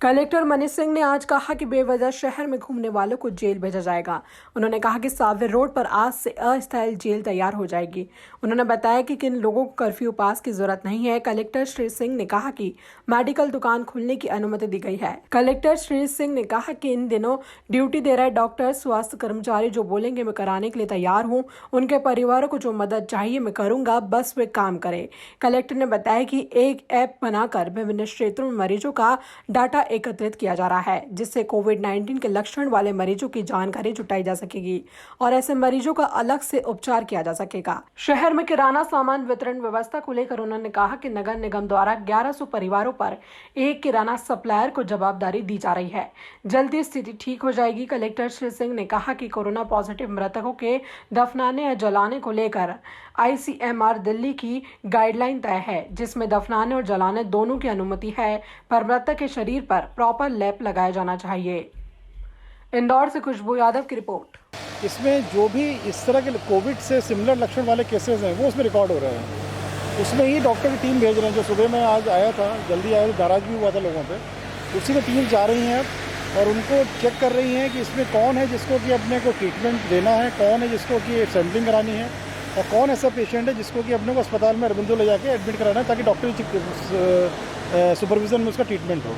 Collector Manish Singh ने आज कहा कि बेवजह शहर में घूमने वालों को जेल भेजा जाएगा। उन्होंने कहा कि सावेर रोड पर आज से अस्थायी जेल तैयार हो जाएगी। उन्होंने बताया कि किन लोगों को कर्फ्यू पास की जरूरत नहीं है। कलेक्टर श्री सिंह ने कहा कि मेडिकल दुकान खुलने की अनुमति दी गई है। कलेक्टर श्री सिंह ने कहा कि इन दिनों ड्यूटी दे रहे डॉक्टर, स्वास्थ्य कर्मचारी जो बोलेंगे मैं कराने के लिए तैयार हूँ। उनके परिवारों को जो मदद चाहिए मैं करूंगा, बस वे काम करें। कलेक्टर ने बताया कि एक ऐप बनाकर विभिन्न क्षेत्रों में मरीजों का डाटा एकत्रित किया जा रहा है, जिससे कोविड-19 के लक्षण वाले मरीजों की जानकारी जुटाई जा सकेगी और ऐसे मरीजों का अलग से उपचार किया जा सकेगा। शहर में किराना सामान वितरण व्यवस्था को लेकर उन्होंने कहा कि नगर निगम द्वारा 1100 परिवारों पर एक किराना सप्लायर को जवाबदारी दी जा रही है। जल्दी स्थिति ठीक हो जाएगी। कलेक्टर श्री सिंह ने कहा कि कोरोना पॉजिटिव मृतकों के दफनाने या जलाने को लेकर ICMR दिल्ली की गाइडलाइन तय है, जिसमें दफनाने और जलाने दोनों की अनुमति है, पर मृतक के शरीर पर प्रॉपर लैप लगाया जाना चाहिए। इंदौर से खुशबू यादव की रिपोर्ट। इसमें जो भी इस तरह के कोविड से सिमिलर लक्षण वाले केसेस हैं वो उसमें रिकॉर्ड हो रहे हैं। उसमें ही डॉक्टर की टीम भेज रहे हैं। जो सुबह में आज आया था, जल्दी आया, नाराज भी हुआ था लोगों पे, उसी में टीम जा रही हैं और उनको चेक कर रही हैं कि इसमें कौन है जिसको कि अपने को ट्रीटमेंट देना है, कौन है जिसको कि सैंपलिंग करानी है और कौन ऐसा पेशेंट है जिसको कि अपने को अस्पताल में अरबिंदो ले जाके एडमिट कराना है, ताकि डॉक्टरी सुपरविजन में उसका ट्रीटमेंट हो।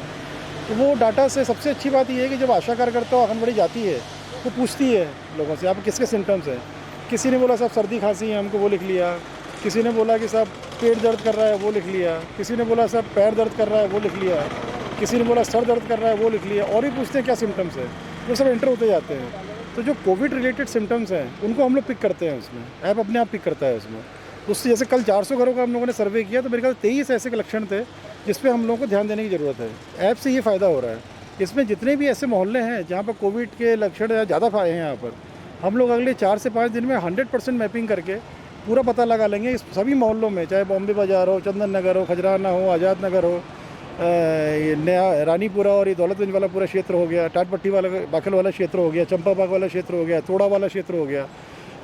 तो वो डाटा से सबसे अच्छी बात ये है कि जब आशा कार्यकर्ता आंगनबाड़ी जाती है वो पूछती है लोगों से आप किसके सिम्टम्स हैं। किसी ने बोला साहब सर्दी खांसी है, हमको वो लिख लिया। किसी ने बोला कि साहब पेट दर्द कर रहा है, वो लिख लिया। किसी ने बोला साहब पैर दर्द कर रहा है, वो लिख लिया। किसी ने बोला सर दर्द कर रहा है, वो लिख लिया। और ही पूछते हैं क्या सिम्टम्स है, वो सब एंटर होते जाते हैं। तो जो कोविड रिलेटेड सिम्टम्स हैं उनको हम लोग पिक करते हैं, उसमें ऐप अपने आप पिक करता है उसमें। उससे जैसे कल 400 घरों का हम लोगों ने सर्वे किया तो मेरे ख्याल 23 ऐसे लक्षण थे जिस पे हम लोगों को ध्यान देने की ज़रूरत है। ऐप से ये फ़ायदा हो रहा है। इसमें जितने भी ऐसे मोहल्ले हैं जहाँ पर कोविड के लक्षण ज़्यादा पाए हैं, यहाँ पर हम लोग अगले 4 से 5 दिन में 100% मैपिंग करके पूरा पता लगा लेंगे इस सभी मोहल्लों में, चाहे बॉम्बे बाज़ार हो, चंदन नगर हो, खजराना हो, आज़ाद नगर हो, नया रानीपुरा और ये दौलतगंज वाला पूरा क्षेत्र हो गया, टाटपट्टी वाला बाखल वाला क्षेत्र हो गया, चंपाबाग वाला क्षेत्र हो गया, तोड़ा वाला क्षेत्र हो गया।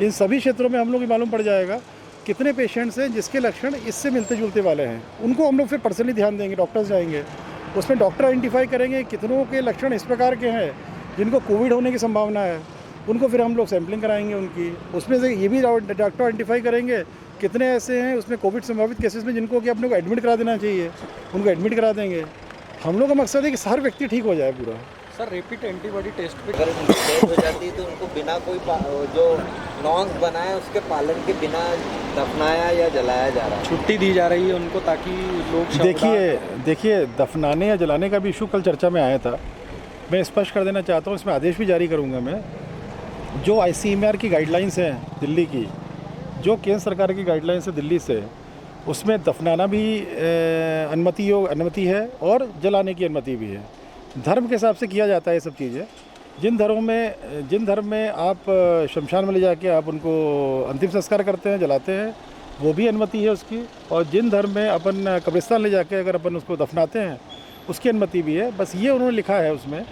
इन सभी क्षेत्रों में हम लोग मालूम पड़ जाएगा कितने पेशेंट्स हैं जिसके लक्षण इससे मिलते जुलते वाले हैं। उनको हम लोग फिर पर्सनली ध्यान देंगे, डॉक्टर्स जाएंगे, उसमें डॉक्टर आइडेंटिफाई करेंगे कितनों के लक्षण इस प्रकार के हैं जिनको कोविड होने की संभावना है। उनको फिर हम लोग सैम्पलिंग कराएंगे उनकी। उसमें से ये भी डॉक्टर आइडेंटिफाई करेंगे कितने ऐसे हैं उसमें कोविड संभावित केसेस में जिनको कि अपने को एडमिट करा देना चाहिए, उनको एडमिट करा देंगे। हम लोग का मकसद है कि हर व्यक्ति ठीक हो जाए पूरा। सर रैपिड एंटीबॉडी टेस्ट पे अगर उनकी डेथ हो जाती है तो उनको बिना कोई जो नॉर्म्स बनाए उसके पालन के बिना दफनाया या जलाया जा रहा है, छुट्टी दी जा रही है उनको ताकि लोग देखिए दफनाने या जलाने का भी इशू कल चर्चा में आया था। मैं स्पष्ट कर देना चाहता हूँ, इसमें आदेश भी जारी करूँगा मैं। जो ICMR की गाइडलाइंस हैं दिल्ली की, जो केंद्र सरकार की गाइडलाइंस है दिल्ली से, उसमें दफनाना भी अनुमति है और जलाने की अनुमति भी है। धर्म के हिसाब से किया जाता है ये सब चीज़ें। जिन धर्म में आप शमशान में ले जाके आप उनको अंतिम संस्कार करते हैं, जलाते हैं, वो भी अनुमति है उसकी। और जिन धर्म में अपन कब्रिस्तान ले जाके अगर अपन उसको दफनाते हैं उसकी अनुमति भी है। बस ये उन्होंने लिखा है उसमें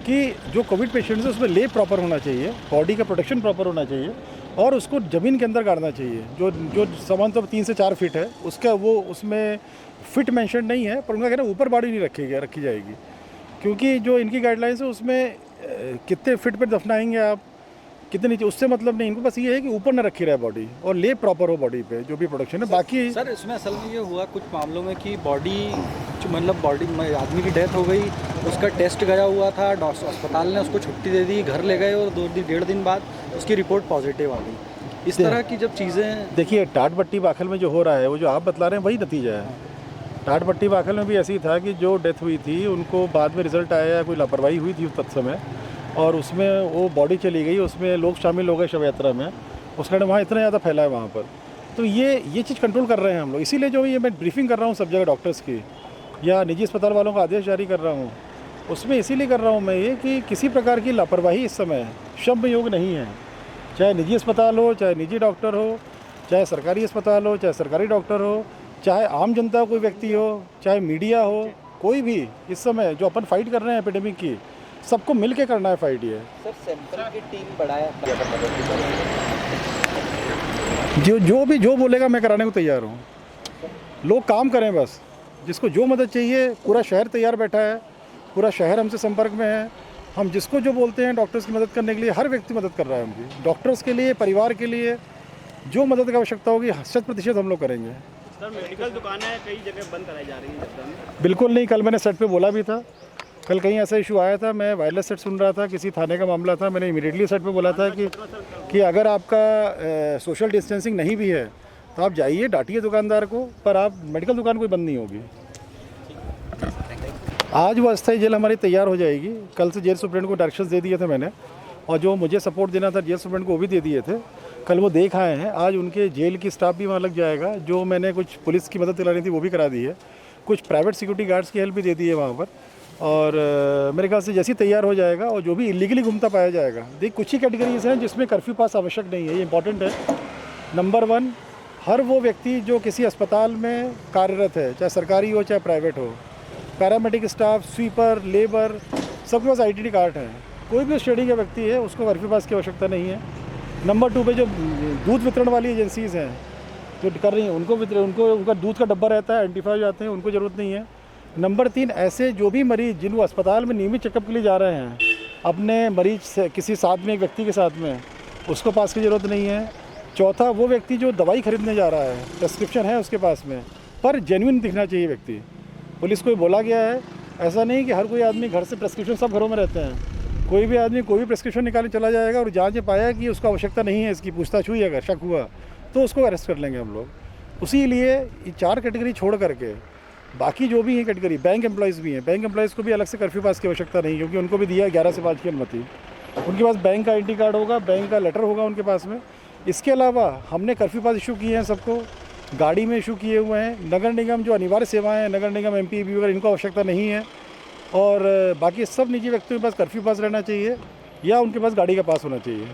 कि जो कोविड पेशेंट्स है उसमें ले प्रॉपर होना चाहिए, बॉडी का प्रोटेक्शन प्रॉपर होना चाहिए और उसको ज़मीन के अंदर गाड़ना चाहिए। जो सामान तो 3 से 4 फीट है उसका, वो उसमें फिट मेंशन नहीं है, पर उनका कहना ऊपर बॉडी नहीं रखी जाएगी, क्योंकि जो इनकी गाइडलाइंस है उसमें कितने फिट पर दफनाएंगे आप, कितने नीचे, उससे मतलब नहीं। इनको बस ये है कि ऊपर न रखी रहे बॉडी और ले प्रॉपर हो बॉडी पे जो भी प्रोडक्शन है। बाकी सर इसमें असल में ये हुआ कुछ मामलों में कि बॉडी में आदमी की डेथ हो गई, उसका टेस्ट गया हुआ था, अस्पताल ने उसको छुट्टी दे दी, घर ले गए और 1.5 दिन बाद उसकी रिपोर्ट पॉजिटिव आ गई। इस तरह की जब चीज़ें, देखिए टाटपट्टी बाखल में जो हो रहा है वो जो आप बतला रहे हैं वही नतीजा है। टाटपट्टी बाखल में भी ऐसी था कि जो डेथ हुई थी उनको बाद में रिजल्ट आया, कोई लापरवाही हुई थी उस तत्समय और उसमें वो बॉडी चली गई, उसमें लोग शामिल हो गए शव यात्रा में, उस कारण वहाँ इतना ज़्यादा फैला है वहाँ पर। तो ये चीज़ कंट्रोल कर रहे हैं हम लोग। इसीलिए जो ये मैं ब्रीफिंग कर रहा हूँ सब जगह डॉक्टर्स की या निजी अस्पताल वालों का आदेश जारी कर रहा हूँ, उसमें इसीलिए कर रहा हूँ मैं ये कि किसी प्रकार की लापरवाही इस समय शब्द योग नहीं है। चाहे निजी अस्पताल हो, चाहे निजी डॉक्टर हो, चाहे सरकारी अस्पताल हो, चाहे सरकारी डॉक्टर हो, चाहे आम जनता कोई व्यक्ति हो, चाहे मीडिया हो, कोई भी इस समय जो अपन फाइट कर रहे हैं एपिडेमिक की, सबको मिल के करना है फाइट। ये सर सैंपल की टीम बढ़ाया, जो बोलेगा मैं कराने को तैयार हूँ। लोग काम करें बस, जिसको जो मदद चाहिए। पूरा शहर तैयार बैठा है, पूरा शहर हमसे संपर्क में है। हम जिसको जो बोलते हैं डॉक्टर्स की मदद करने के लिए, हर व्यक्ति मदद कर रहा है उनकी। डॉक्टर्स के लिए, परिवार के लिए जो मदद की आवश्यकता होगी 100% हम लोग करेंगे। सर मेडिकल दुकानें कई जगह बंद कराई जा रही हैं जसदन में। बिल्कुल नहीं, कल मैंने सेट पे बोला भी था। कल कहीं ऐसा इशू आया था, मैं वायरलेस सेट सुन रहा था, किसी थाने का मामला था, मैंने इमीडिएटली सेट पे बोला था कि अगर आपका सोशल डिस्टेंसिंग नहीं भी है तो आप जाइए, डांटिए दुकानदार को, पर आप मेडिकल दुकान कोई बंद नहीं होगी। आज वो अस्थायी जेल हमारी तैयार हो जाएगी। कल से जेल सुप्रीटेंडेंट को डायरेक्शंस दे दिए थे मैंने, और जो मुझे सपोर्ट देना था जेल सुप्रीटेंडेंट को वो भी दे दिए थे। कल वो देख आए हैं। आज उनके जेल की स्टाफ भी वहाँ लग जाएगा। जो मैंने कुछ पुलिस की मदद दिलानी थी वो भी करा दी है, कुछ प्राइवेट सिक्योरिटी गार्ड्स की हेल्प भी दे दी है वहाँ पर। और मेरे ख्याल से जैसे ही तैयार हो जाएगा, और जो भी इलीगली घूमता पाया जाएगा, देखिए कुछ ही कैटेगरीज हैं जिसमें कर्फ्यू पास आवश्यक नहीं है, ये इंपॉर्टेंट है। नंबर 1, हर वो व्यक्ति जो किसी अस्पताल में कार्यरत है, चाहे सरकारी हो चाहे प्राइवेट हो, पैरामेडिक स्टाफ, स्वीपर, लेबर, सबके पास ITD कार्ड है। कोई भी श्रेणी का व्यक्ति है उसको कर्फ्यू पास की आवश्यकता नहीं है। नंबर 2 पे जो दूध वितरण वाली एजेंसीज़ हैं जो कर रही हैं, उनको उनका दूध का डब्बा रहता है, आइडेंटिफाई हो जाते हैं, उनको ज़रूरत नहीं है। नंबर 3, ऐसे जो भी मरीज़ जिनको अस्पताल में नियमित चेकअप के लिए जा रहे हैं, अपने मरीज से किसी साथ में एक व्यक्ति के साथ में, उसको पास की ज़रूरत नहीं है। चौथा, वो व्यक्ति जो दवाई खरीदने जा रहा है, प्रेस्क्रिप्शन है उसके पास में, पर जेन्युइन दिखना चाहिए व्यक्ति। पुलिस को भी बोला गया है, ऐसा नहीं कि हर कोई आदमी घर से प्रेस्क्रिप्शन, सब घरों में रहते हैं, कोई भी आदमी कोई भी प्रेस्क्रिप्शन निकालने चला जाएगा और जांच में पाया कि उसको आवश्यकता नहीं है, इसकी पूछताछ हुई, अगर शक हुआ तो उसको अरेस्ट कर लेंगे हम लोग। उसी लिए ये 4 कैटेगरी छोड़ करके बाकी जो भी है कैटेगरी, बैंक एम्प्लॉयज़ भी हैं, बैंक एम्प्लॉयज़ को भी अलग से कर्फ्यू पास की आवश्यकता नहीं, क्योंकि उनको भी दिया 11 से 5 की अनुमति। उनके पास बैंक का ID कार्ड होगा, बैंक का लेटर होगा उनके पास में। इसके अलावा हमने कर्फ्यू पास इशू किए हैं सबको, गाड़ी में इशू किए हुए हैं। नगर निगम जो अनिवार्य सेवाएं हैं, नगर निगम, MP वगैरह, इनको आवश्यकता नहीं है। और बाकी सब निजी व्यक्तियों के पास कर्फ्यू पास रहना चाहिए या उनके पास गाड़ी का पास होना चाहिए।